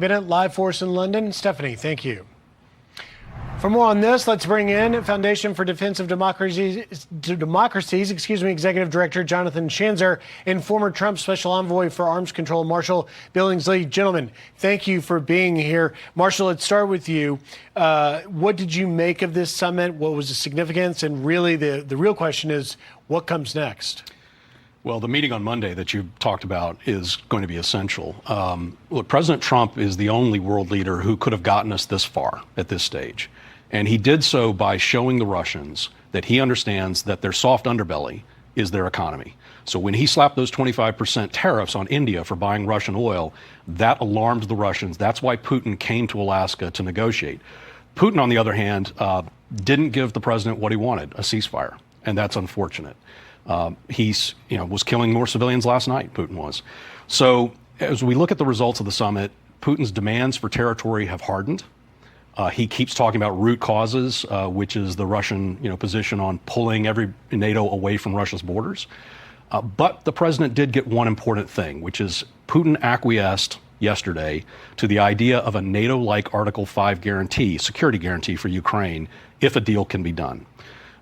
Minute live for us in London. Stephanie, thank you. For more on this, let's bring in Foundation for Defense of Democracies, Executive Director Jonathan Schanzer and former Trump Special Envoy for Arms Control, Marshall Billingsley. Gentlemen, thank you for being here. Marshall, let's start with you. What did you make of this summit? What was the significance? And really, the real question is, what comes next? Well, the meeting on Monday that you talked about is going to be essential. Look, President Trump is the only world leader who could have gotten us this far at this stage. And he did so by showing the Russians that he understands that their soft underbelly is their economy. So when he slapped those 25% tariffs on India for buying Russian oil, that alarmed the Russians. That's why Putin came to Alaska to negotiate. Putin, on the other hand, didn't give the president what he wanted, a ceasefire. And that's unfortunate. He's, was killing more civilians last night, Putin was. So as we look at the results of the summit, Putin's demands for territory have hardened. He keeps talking about root causes, which is the Russian, position on pulling every NATO away from Russia's borders. But the president did get one important thing, which is Putin acquiesced yesterday to the idea of a NATO-like Article 5 guarantee, security guarantee for Ukraine, if a deal can be done.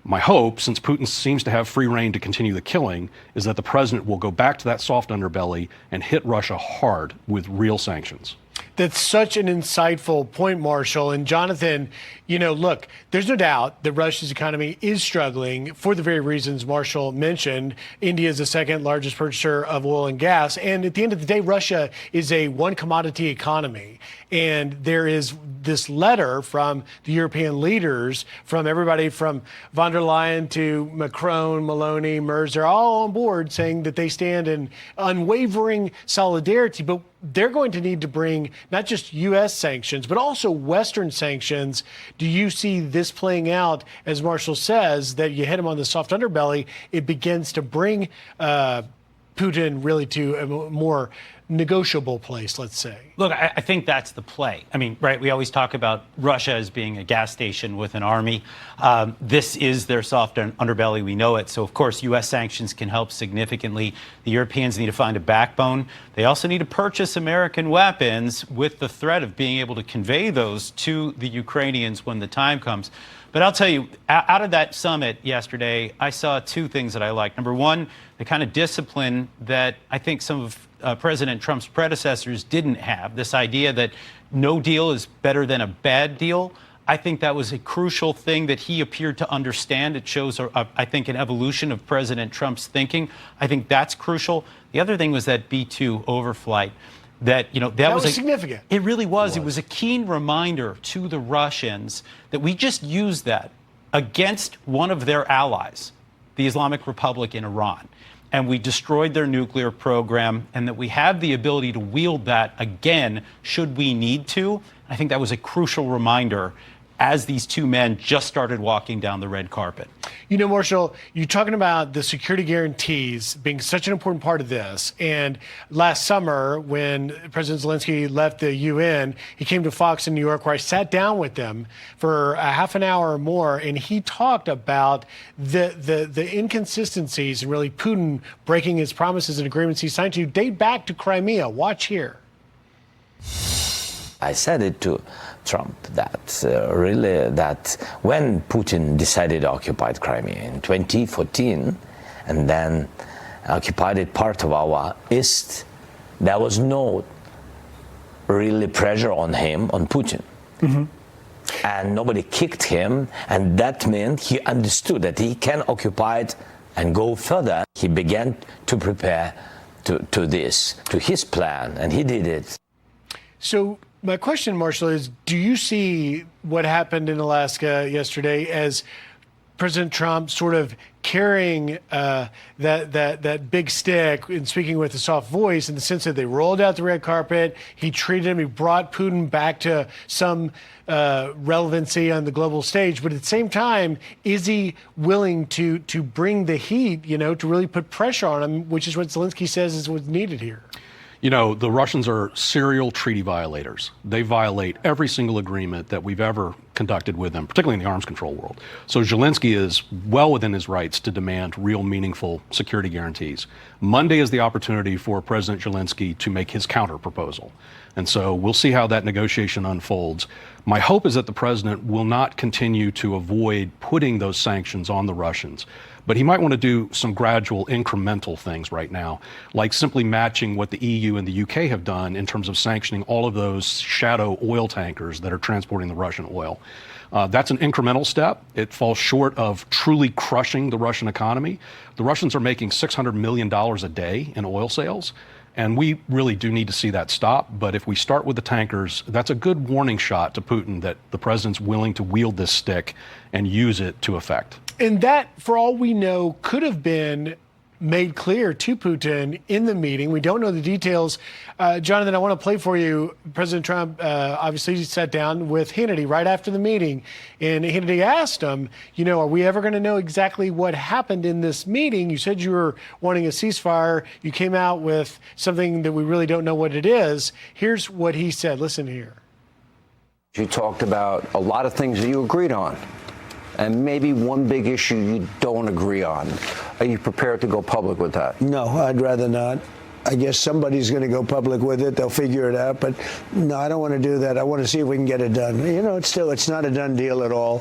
My hope, since Putin seems to have free rein to continue the killing, is that the president will go back to that soft underbelly and hit Russia hard with real sanctions. That's such an insightful point, Marshall. And Jonathan, look, there's no doubt that Russia's economy is struggling for the very reasons Marshall mentioned. India is the second largest purchaser of oil and gas. And at the end of the day, Russia is a one commodity economy. And there is this letter from the European leaders, from everybody from von der Leyen to Macron, Meloni, Merz, they're all on board saying that they stand in unwavering solidarity. But they're going to need to bring not just U.S. sanctions, but also Western sanctions. Do you see this playing out, as Marshall says, that you hit him on the soft underbelly, it begins to bring Putin really to a more negotiable place, let's say? Look, I think that's the play. I mean, right, we always talk about Russia as being a gas station with an army. This is their soft underbelly. We know it. So, of course, U.S. sanctions can help significantly. The Europeans need to find a backbone. They also need to purchase American weapons with the threat of being able to convey those to the Ukrainians when the time comes. But I'll tell you, out of that summit yesterday, I saw two things that I liked. Number one, the kind of discipline that I think some of President Trump's predecessors didn't have, this idea that no deal is better than a bad deal. I think that was a crucial thing that he appeared to understand. It shows, I think, an evolution of President Trump's thinking. I think that's crucial. The other thing was that B-2 overflight. That was significant. It really was. It was a keen reminder to the Russians that we just used that against one of their allies, the Islamic Republic in Iran. And we destroyed their nuclear program, and that we have the ability to wield that again should we need to. I think that was a crucial reminder as these two men just started walking down the red carpet. Marshall, you're talking about the security guarantees being such an important part of this. And last summer, when President Zelenskyy left the UN, he came to Fox in New York, where I sat down with him for a half an hour or more, and he talked about the inconsistencies and really Putin breaking his promises and agreements he signed to date back to Crimea. Watch here. I said it to Trump that that when Putin decided to occupy Crimea in 2014 and then occupied part of our east, there was no really pressure on him, on Putin. Mm-hmm. And nobody kicked him, and that meant he understood that he can occupy it and go further. He began to prepare to his plan, and he did it. So my question, Marshall, is do you see what happened in Alaska yesterday as President Trump sort of carrying that big stick and speaking with a soft voice, in the sense that they rolled out the red carpet, he treated him, he brought Putin back to some relevancy on the global stage, but at the same time, is he willing to bring the heat, to really put pressure on him, which is what Zelenskyy says is what's needed here? You know, the Russians are serial treaty violators. They violate every single agreement that we've ever conducted with them, particularly in the arms control world. So Zelenskyy is well within his rights to demand real, meaningful security guarantees. Monday is the opportunity for President Zelenskyy to make his counter proposal. And so we'll see how that negotiation unfolds. My hope is that the president will not continue to avoid putting those sanctions on the Russians, but he might want to do some gradual incremental things right now, like simply matching what the EU and the UK have done in terms of sanctioning all of those shadow oil tankers that are transporting the Russian oil. That's an incremental step. It falls short of truly crushing the Russian economy. The Russians are making $600 million a day in oil sales. And we really do need to see that stop. But if we start with the tankers, that's a good warning shot to Putin that the president's willing to wield this stick and use it to effect. And that, for all we know, could have been made clear to Putin in the meeting. We don't know the details. Jonathan, I want to play for you. President Trump obviously sat down with Hannity right after the meeting, and Hannity asked him, you know, are we ever going to know exactly what happened in this meeting? You said you were wanting a ceasefire. You came out with something that we really don't know what it is. Here's what he said. Listen here. You talked about a lot of things that you agreed on, and maybe one big issue you don't agree on. Are you prepared to go public with that? No, I'd rather not. I guess somebody's going to go public with it. They'll figure it out. But no, I don't want to do that. I want to see if we can get it done. You know, it's not a done deal at all.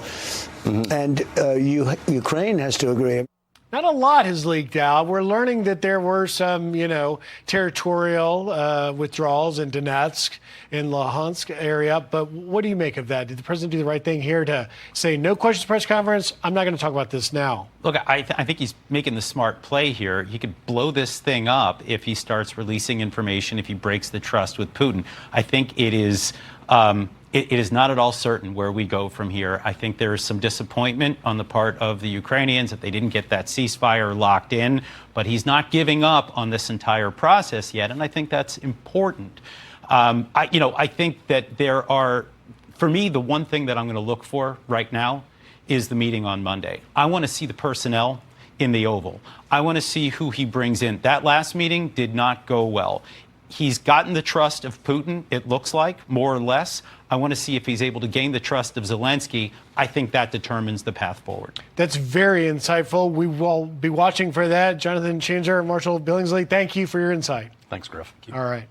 Mm-hmm. And Ukraine has to agree. Not a lot has leaked out. We're learning that there were some, you know, territorial withdrawals in Donetsk, in Luhansk area. But what do you make of that? Did the president do the right thing here to say no questions press conference? I'm not going to talk about this now. Look, I think he's making the smart play here. He could blow this thing up if he starts releasing information, if he breaks the trust with Putin. I think it is. It is not at all certain where we go from here. I think there is some disappointment on the part of the Ukrainians that they didn't get that ceasefire locked in, but he's not giving up on this entire process yet, and I think that's important. I think that there are, for me, the one thing that I'm going to look for right now is the meeting on Monday. I want to see the personnel in the Oval. I want to see who he brings in. That last meeting did not go well. He's gotten the trust of Putin, it looks like, more or less. I want to see if he's able to gain the trust of Zelenskyy. I think that determines the path forward. That's very insightful. We will be watching for that. Jonathan Schanzer, Marshall Billingsley, thank you for your insight. Thanks, Griff. All right.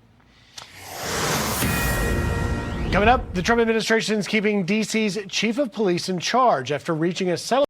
Coming up, the Trump administration is keeping D.C.'s chief of police in charge after reaching a settlement.